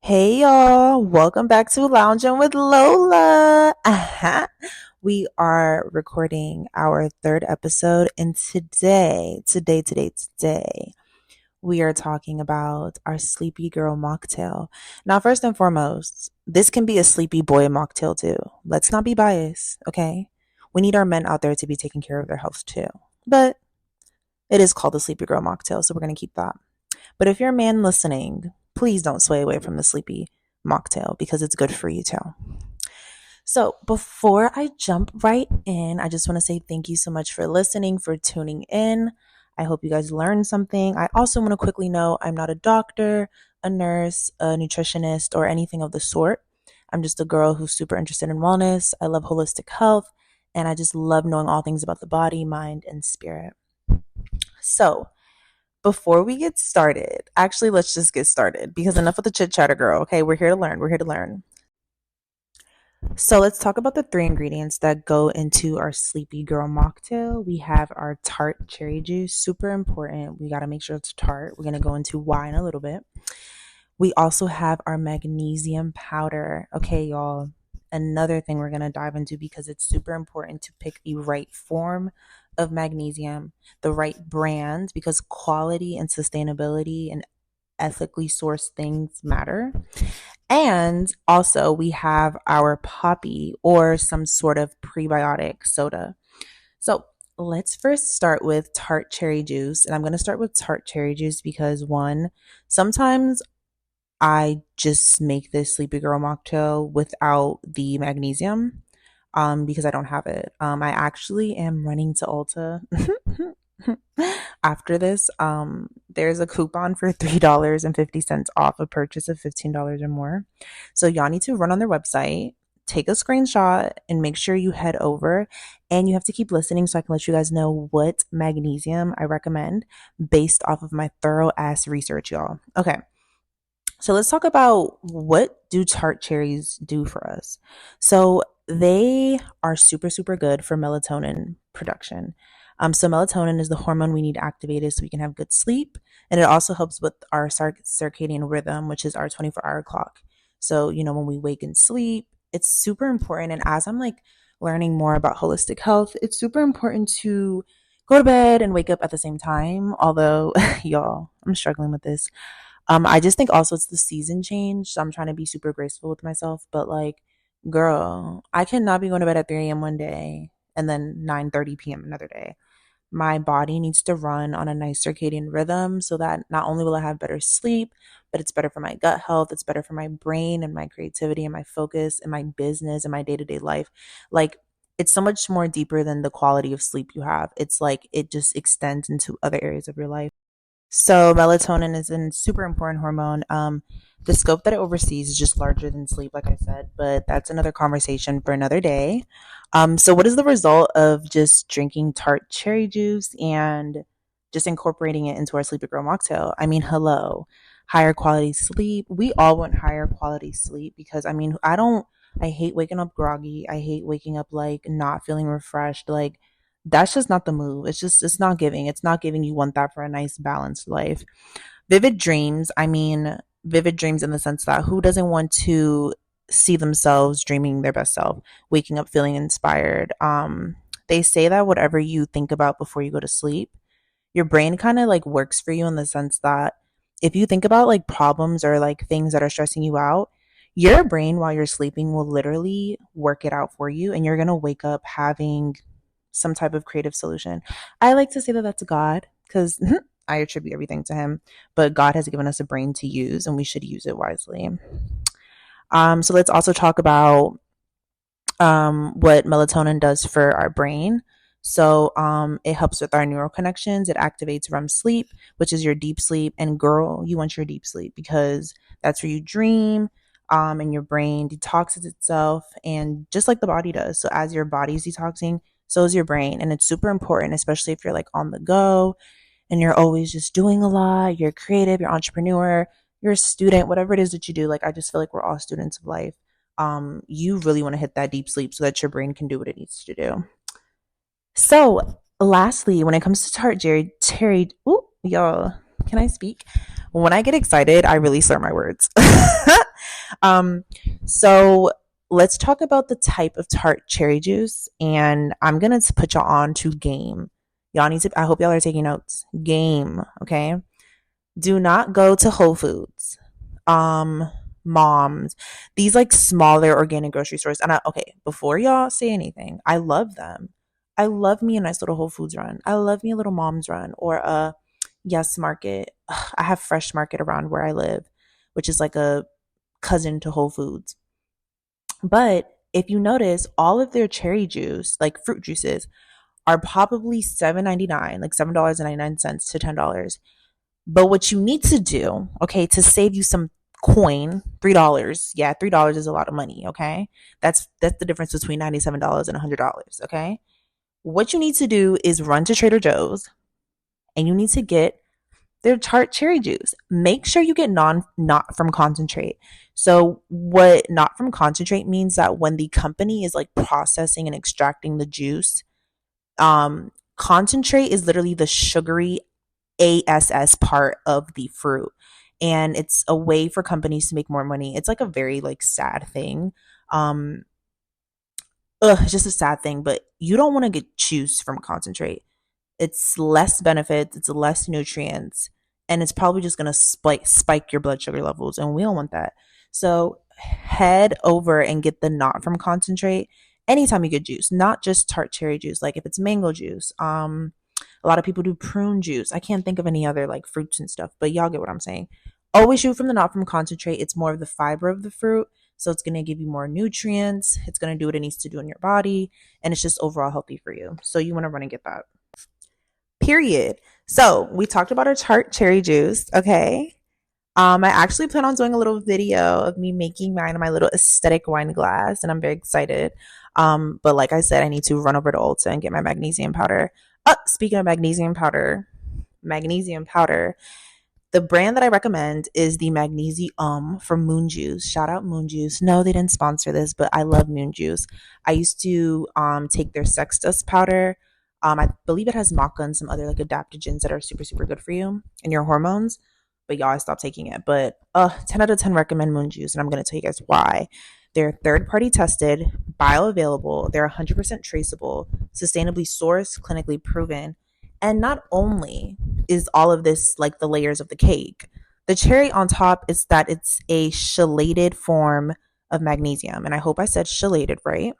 Hey y'all, welcome back to Lounging with Lola. We are recording our third episode, and today, we are talking about our sleepy girl mocktail. Now, first and foremost, this can be a sleepy boy mocktail too. Let's not be biased, okay? We need our men out there to be taking care of their health too. But it is called the sleepy girl mocktail, so we're going to keep that. But if you're a man listening, please don't sway away from the sleepy mocktail because it's good for you too. So before I jump right in, I just want to say thank you so much for listening, for tuning in. I hope you guys learned something. I also want to quickly note I'm not a doctor, a nurse, a nutritionist, or anything of the sort. I'm just a girl who's super interested in wellness. I love holistic health, and I just love knowing all things about the body, mind, and spirit. So, before we get started, actually, let's just get started because enough of the chit chatter, girl. Okay, we're here to learn. We're here to learn. So let's talk about the three ingredients that go into our sleepy girl mocktail. We have our tart cherry juice, super important. We got to make sure it's tart. We're going to go into why in a little bit. We also have our magnesium powder. Okay, y'all. Another thing we're going to dive into because it's super important to pick the right form of magnesium, the right brand, because quality and sustainability and ethically sourced things matter. And also, we have our poppy or some sort of prebiotic soda. So, let's first start with tart cherry juice. And I'm going to start with tart cherry juice because, one, sometimes I just make this sleepy girl mocktail without the magnesium because I don't have it. I actually am running to Ulta after this. There's a coupon for $3.50 off a purchase of $15 or more. So y'all need to run on their website, take a screenshot, and make sure you head over. And you have to keep listening so I can let you guys know what magnesium I recommend based off of my thorough ass research, y'all. Okay. So let's talk about what do tart cherries do for us. So they are super, super good for melatonin production. So melatonin is the hormone we need activated so we can have good sleep. And it also helps with our circadian rhythm, which is our 24-hour clock. So, when we wake and sleep, it's super important. And as I'm like learning more about holistic health, it's super important to go to bed and wake up at the same time. Although, y'all, I'm struggling with this. I just think also it's the season change. So I'm trying to be super graceful with myself. But like, girl, I cannot be going to bed at 3 a.m. one day and then 9:30 p.m. another day. My body needs to run on a nice circadian rhythm so that not only will I have better sleep, but it's better for my gut health, it's better for my brain and my creativity and my focus and my business and my day-to-day life. Like, it's so much more deeper than the quality of sleep you have. It's like it just extends into other areas of your life. So melatonin is a super important hormone. The scope that it oversees is just larger than sleep, like I said, but that's another conversation for another day. So what is the result of just drinking tart cherry juice and just incorporating it into our sleepy girl mocktail? I mean, hello, higher quality sleep. We all want higher quality sleep because I hate waking up groggy. I hate waking up like not feeling refreshed. Like, that's just not the move. It's not giving. It's not giving. You want that for a nice balanced life. Vivid dreams. I mean, vivid dreams in the sense that who doesn't want to see themselves dreaming their best self, waking up feeling inspired. They say that whatever you think about before you go to sleep, your brain kind of like works for you in the sense that if you think about like problems or like things that are stressing you out, your brain while you're sleeping will literally work it out for you and you're going to wake up having some type of creative solution. I like to say that that's God because I attribute everything to him, but God has given us a brain to use and we should use it wisely. So let's also talk about what melatonin does for our brain. So it helps with our neural connections. It activates REM sleep, which is your deep sleep. And girl, you want your deep sleep because that's where you dream and your brain detoxes itself. And just like the body does. So as your body's detoxing, so is your brain. And it's super important, especially if you're like on the go and you're always just doing a lot. You're creative, you're an entrepreneur, you're a student, whatever it is that you do. Like, I just feel like we're all students of life. You really want to hit that deep sleep so that your brain can do what it needs to do. So, lastly, when it comes to tart cherry, ooh, y'all, can I speak? When I get excited, I really slur my words. um, so let's talk about the type of tart cherry juice, and I'm gonna put y'all on to game. Y'all need to. I hope y'all are taking notes. Game, okay? Do not go to Whole Foods, um, Moms, these like smaller organic grocery stores. And okay, before y'all say anything, I love them. I love me a nice little Whole Foods run. I love me a little Mom's run or a Yes Market. Ugh, I have Fresh Market around where I live, which is like a cousin to Whole Foods. But if you notice, all of their cherry juice, like fruit juices, are probably $7.99, like $7.99 to $10. But what you need to do, okay, to save you some coin, $3. Yeah, $3 is a lot of money, okay? That's the difference between $97 and $100, okay? What you need to do is run to Trader Joe's and you need to get their tart cherry juice. Make sure you get not from concentrate. So what not from concentrate means that when the company is like processing and extracting the juice, concentrate is literally the sugary ASS part of the fruit. And it's a way for companies to make more money. It's like a very like sad thing. Um it's just a sad thing, but you don't want to get juice from concentrate. It's less benefits, it's less nutrients, and it's probably just going to spike your blood sugar levels, and we don't want that. So head over and get the not from concentrate anytime you get juice, not just tart cherry juice. Like if it's mango juice, a lot of people do prune juice. I can't think of any other like fruits and stuff, but y'all get what I'm saying. Always shoot from the not from concentrate. It's more of the fiber of the fruit. So it's going to give you more nutrients. It's going to do what it needs to do in your body. And it's just overall healthy for you. So you want to run and get that. Period. So we talked about our tart cherry juice. Okay. I actually plan on doing a little video of me making mine in my little aesthetic wine glass, and I'm very excited. But like I said, I need to run over to Ulta and get my magnesium powder. Speaking of magnesium powder, the brand that I recommend is the Magnesi-OM from Moon Juice. Shout out Moon Juice. No, they didn't sponsor this, but I love Moon Juice. I used to take their Sex Dust powder. I believe it has maca and some other like adaptogens that are super, super good for you and your hormones. But y'all, I stopped taking it. But 10 out of 10 recommend Moon Juice, and I'm going to tell you guys why. They're third party tested, bioavailable, they're 100% traceable, sustainably sourced, clinically proven. And not only is all of this like the layers of the cake, the cherry on top is that it's a chelated form of magnesium. And I hope I said chelated right.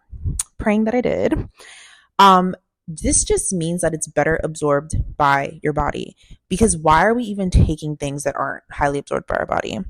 Praying that I did. This just means that it's better absorbed by your body, because why are we even taking things that aren't highly absorbed by our body?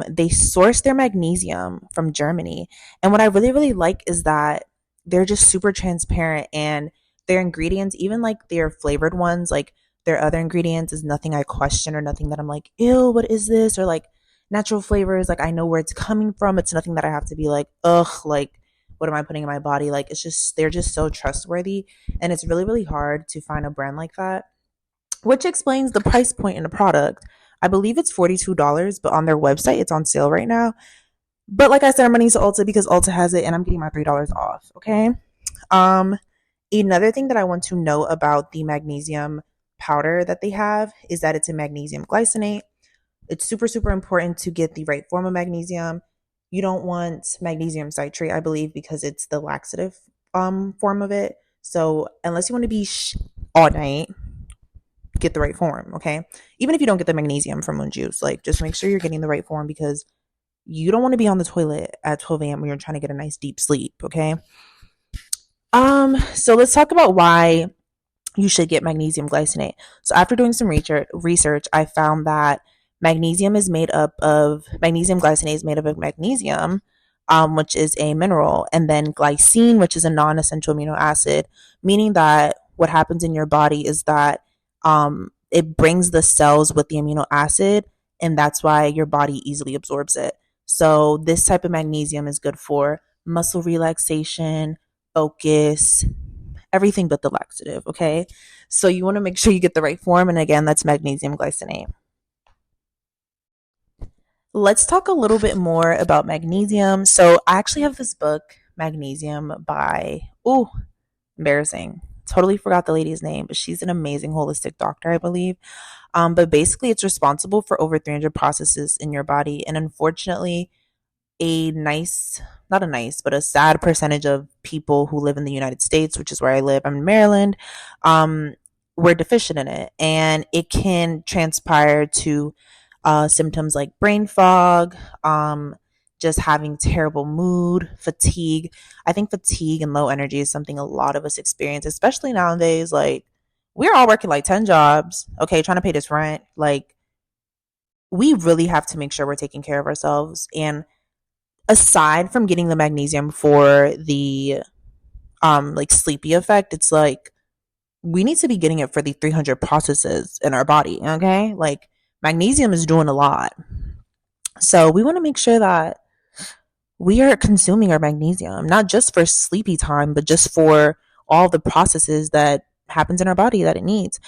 They source their magnesium from Germany. And what I really, really like is that they're just super transparent, and their ingredients, even like their flavored ones, like their other ingredients, is nothing I question or nothing that I'm like, ew, what is this? Or like natural flavors, like I know where it's coming from. It's nothing that I have to be like, ugh, like what am I putting in my body? Like it's just, they're just so trustworthy. And it's really, really hard to find a brand like that, which explains the price point in the product. I believe it's $42, but on their website, it's on sale right now. But like I said, I'm running to Ulta because Ulta has it and I'm getting my $3 off. Okay. Another thing that I want to know about the magnesium powder that they have is that it's a magnesium glycinate. It's super, super important to get the right form of magnesium. You don't want magnesium citrate, I believe, because it's the laxative form of it. So unless you want to be all night, get the right form, okay? Even if you don't get the magnesium from Moon Juice, like just make sure you're getting the right form, because you don't want to be on the toilet at 12 a.m. when you're trying to get a nice deep sleep, okay? So let's talk about why you should get magnesium glycinate. So after doing some research, I found that magnesium glycinate is made up of magnesium, which is a mineral, and then glycine, which is a non-essential amino acid, meaning that what happens in your body is that it brings the cells with the amino acid, and that's why your body easily absorbs it. So this type of magnesium is good for muscle relaxation, focus, everything but the laxative, okay? So you want to make sure you get the right form, and again, that's magnesium glycinate. Let's talk a little bit more about magnesium. So I actually have this book, Magnesium, by, embarrassing. Totally forgot the lady's name, but she's an amazing holistic doctor, I believe. But basically, it's responsible for over 300 processes in your body. And unfortunately, a nice, not a nice, but a sad percentage of people who live in the United States, which is where I live, I'm in Maryland, um, we're deficient in it. And it can transpire to symptoms like brain fog, just having terrible mood, fatigue. I think fatigue and low energy is something a lot of us experience, especially nowadays. Like, we're all working like 10 jobs, okay, trying to pay this rent. Like, we really have to make sure we're taking care of ourselves. And aside from getting the magnesium for the like sleepy effect, it's like we need to be getting it for the 300 processes in our body, okay? Like, magnesium is doing a lot. So we want to make sure that we are consuming our magnesium, not just for sleepy time, but just for all the processes that happens in our body that it needs.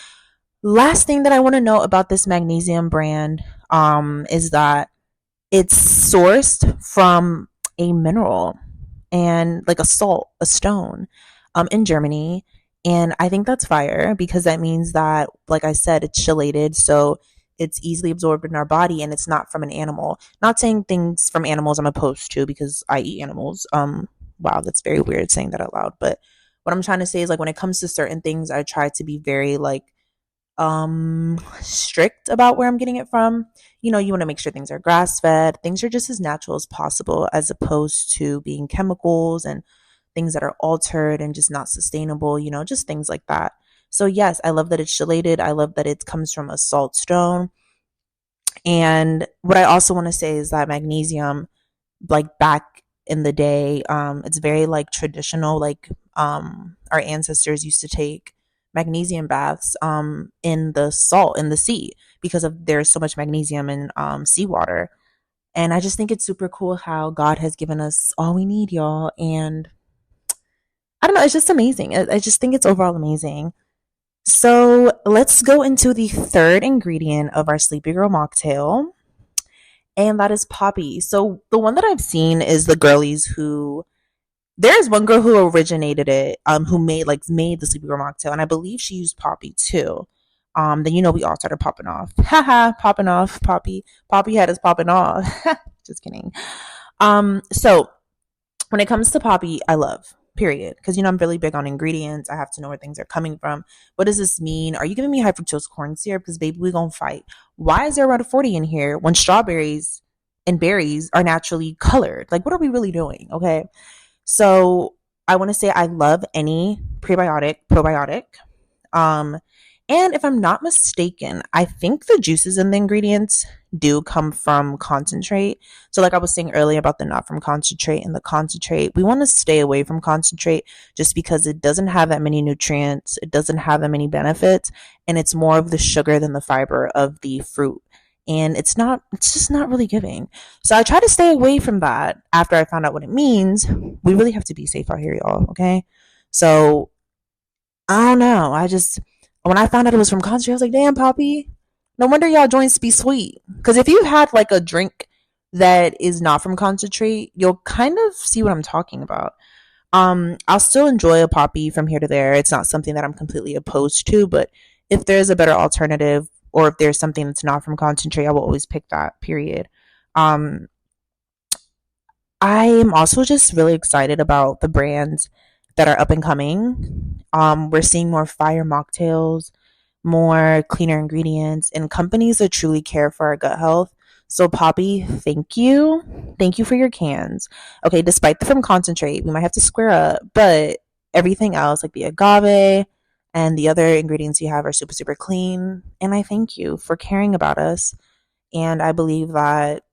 Last thing that I want to know about this magnesium brand is that it's sourced from a mineral and like a salt, a stone, in Germany. And I think that's fire because that means that, like I said, it's chelated. So it's easily absorbed in our body and it's not from an animal. Not saying things from animals I'm opposed to because I eat animals. Wow, that's very weird saying that out loud. But what I'm trying to say is, like, when it comes to certain things, I try to be very like strict about where I'm getting it from. You know, you want to make sure things are grass fed, things are just as natural as possible, as opposed to being chemicals and things that are altered and just not sustainable, you know, just things like that. So yes, I love that it's chelated. I love that it comes from a salt stone. And what I also want to say is that magnesium, like back in the day, it's very like traditional. Like, our ancestors used to take magnesium baths in the salt in the sea because of there's so much magnesium in seawater. And I just think it's super cool how God has given us all we need, y'all. And I don't know, it's just amazing. I just think it's overall amazing. So let's go into the third ingredient of our Sleepy Girl mocktail, and that is poppy. So the one that I've seen is the girlies who, there's one girl who originated it, who made the Sleepy Girl mocktail, and I believe she used poppy too. Then we all started popping off. Haha, popping off, poppy. Poppy had us popping off. Just kidding. So when it comes to poppy, I love, period. Because, I'm really big on ingredients. I have to know where things are coming from. What does this mean? Are you giving me high fructose corn syrup? Because, baby, we're going to fight. Why is there around a 40 in here when strawberries and berries are naturally colored? Like, what are we really doing? Okay. So I want to say I love any prebiotic, probiotic. Um, and if I'm not mistaken, I think the juices in the ingredients do come from concentrate. So, like I was saying earlier about the not from concentrate and the concentrate, we want to stay away from concentrate just because it doesn't have that many nutrients, it doesn't have that many benefits, and it's more of the sugar than the fiber of the fruit. And it's just not really giving. So I try to stay away from that after I found out what it means. We really have to be safe out here, y'all, okay? So I don't know. When I found out it was from concentrate, I was like, damn, Poppy. No wonder y'all joints be sweet. Because if you had like a drink that is not from concentrate, you'll kind of see what I'm talking about. I'll still enjoy a Poppy from here to there. It's not something that I'm completely opposed to, but if there's a better alternative or if there's something that's not from concentrate, I will always pick that, period. Um, I am also just really excited about the brands that are up and coming. We're seeing more fire mocktails, more cleaner ingredients, and companies that truly care for our gut health. So, Poppy, thank you. Thank you for your cans. Okay, despite the from concentrate, we might have to square up, but everything else, like the agave and the other ingredients you have, are super, super clean. And I thank you for caring about us. And I believe that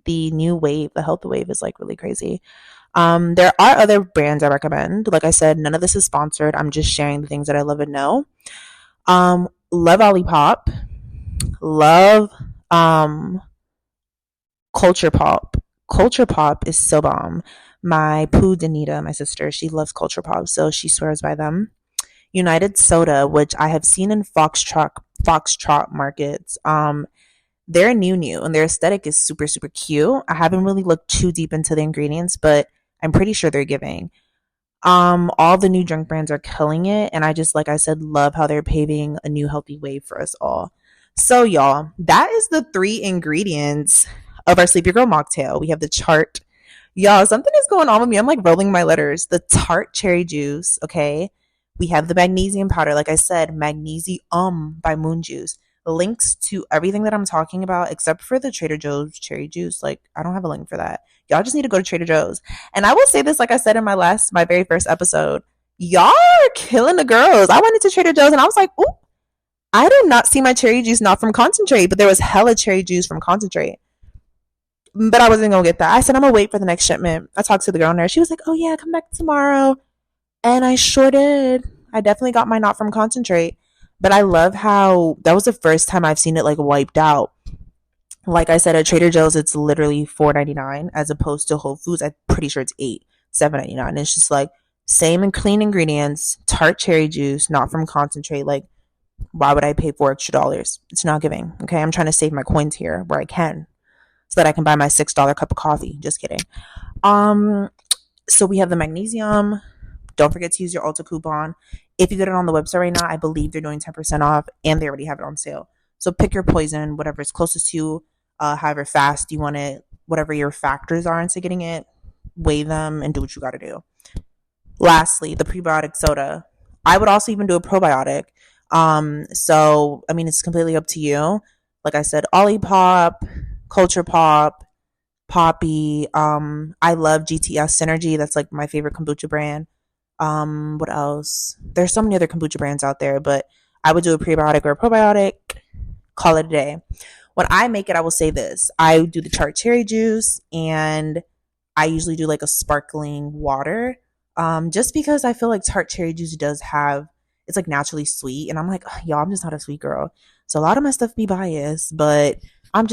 the new wave, the health wave, is like really crazy. There are other brands I recommend. Like I said, none of this is sponsored. I'm just sharing the things that I love and know. Love Olipop. Love Culture Pop. Culture Pop is so bomb. My poo Danita, my sister, she loves Culture Pop, so she swears by them. United Soda, which I have seen in Foxtrot markets. They're new, and their aesthetic is super, super cute. I haven't really looked too deep into the ingredients, but I'm pretty sure they're giving. All the new drink brands are killing it, and I just, like I said, love how they're paving a new healthy way for us all. So, y'all, that is the 3 ingredients of our Sleepy Girl mocktail. We have the chart. Y'all, something is going on with me. I'm like rolling my letters. The tart cherry juice, okay? We have the magnesium powder. Like I said, MAGNESI-OM by Moon Juice. Links to everything that I'm talking about, except for the Trader Joe's cherry juice. Like, I don't have a link for that. Y'all just need to go to Trader Joe's. And I will say this, like I said in my very first episode, y'all are killing the girls. I went into Trader Joe's and I was like, ooh, I did not see my cherry juice not from concentrate, but there was hella cherry juice from concentrate. But I wasn't gonna get that. I said I'm gonna wait for the next shipment. I talked to the girl in there. She was like, "Oh yeah, come back tomorrow," and I sure did. I definitely got my not from concentrate. But I love how that was the first time I've seen it like wiped out. Like I said, at Trader Joe's, it's literally $4.99 as opposed to Whole Foods. I'm pretty sure it's $7.99. It's just like same and clean ingredients, tart cherry juice, not from concentrate. Like, why would I pay $4 extra? It's not giving. Okay, I'm trying to save my coins here where I can, so that I can buy my $6 cup of coffee. Just kidding. So we have the magnesium. Don't forget to use your Ulta coupon. If you get it on the website right now, I believe they're doing 10% off and they already have it on sale. So pick your poison, whatever is closest to you, however fast you want it, whatever your factors are into getting it, weigh them and do what you got to do. Lastly, the prebiotic soda. I would also even do a probiotic. So, I mean, it's completely up to you. Like I said, Olipop, Culture Pop, Poppy. I love GTS Synergy. That's like my favorite kombucha brand. What else? There's so many other kombucha brands out there, but I would do a prebiotic or a probiotic. Call it a day. When I make it, I will say this. I do the tart cherry juice and I usually do like a sparkling water. Just because I feel like tart cherry juice does have, it's like naturally sweet. And I'm like, y'all, I'm just not a sweet girl. So a lot of my stuff be biased, but I'm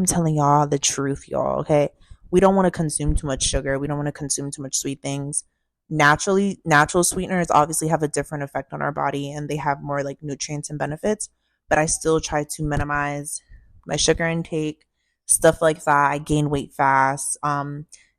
telling y'all the truth, y'all, okay? We don't want to consume too much sugar. We don't want to consume too much sweet things. Natural sweeteners obviously have a different effect on our body and they have more like nutrients and benefits, but I still try to minimize my sugar intake, stuff like that. I gain weight fast.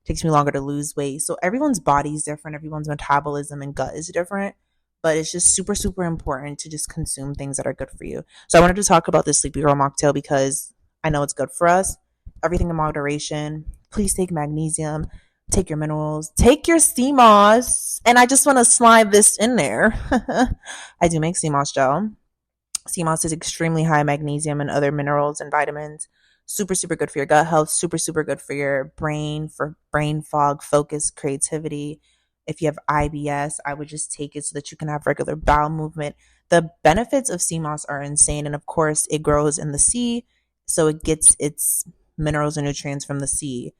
Takes me longer to lose weight. So everyone's body is different. Everyone's metabolism and gut is different, but it's just super, super important to just consume things that are good for you. So I wanted to talk about this Sleepy Girl mocktail because I know it's good for us. Everything in moderation. Please take magnesium, take your minerals, take your sea moss. And I just want to slide this in there. I do make sea moss gel. Sea moss is extremely high magnesium and other minerals and vitamins. Super, super good for your gut health. Super, super good for your brain, for brain fog, focus, creativity. If you have IBS, I would just take it so that you can have regular bowel movement. The benefits of sea moss are insane. And of course, it grows in the sea, so it gets its minerals and nutrients from the sea.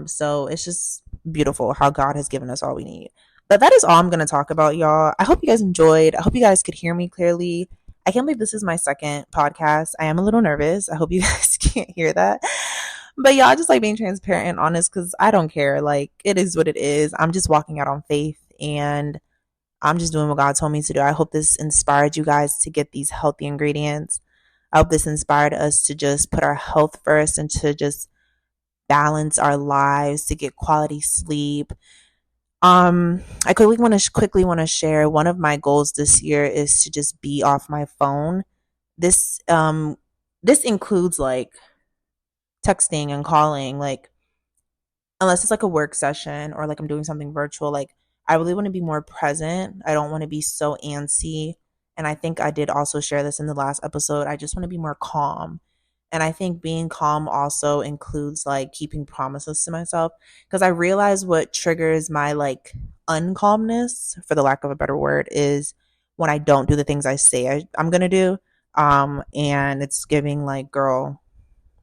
So it's just beautiful how God has given us all we need. But that is all I'm going to talk about, y'all. I hope you guys enjoyed. I hope you guys could hear me clearly. I can't believe this is my second podcast. I am a little nervous. I hope you guys can't hear that. But y'all, just like being transparent and honest because I don't care. Like, it is what it is. I'm just walking out on faith and I'm just doing what God told me to do. I hope this inspired you guys to get these healthy ingredients. I hope this inspired us to just put our health first and to just balance our lives, to get quality sleep. I quickly want to share one of my goals this year is to just be off my phone. This includes like texting and calling, like unless it's like a work session or like I'm doing something virtual. Like I really want to be more present. I don't want to be so antsy. And I think I did also share this in the last episode. I just want to be more calm. And I think being calm also includes like keeping promises to myself because I realize what triggers my like uncalmness, for the lack of a better word, is when I don't do the things I say I'm going to do. And it's giving like, girl,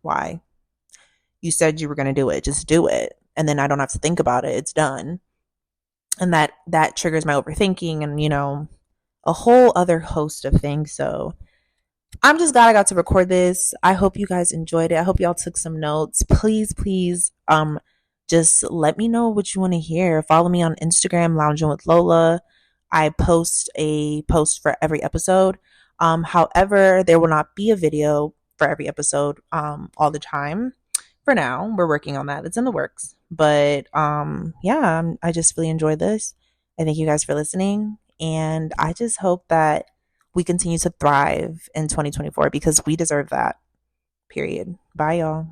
why? You said you were going to do it. Just do it. And then I don't have to think about it. It's done. And that triggers my overthinking and, you know, a whole other host of things. So I'm just glad I got to record this. I hope you guys enjoyed it. I hope y'all took some notes. Please, just let me know what you want to hear. Follow me on Instagram, Lounging with Lola. I post a post for every episode. However, there will not be a video for every episode all the time. For now, we're working on that. It's in the works. But yeah, I just really enjoyed this. I thank you guys for listening. And I just hope that we continue to thrive in 2024 because we deserve that. Period. Bye, y'all.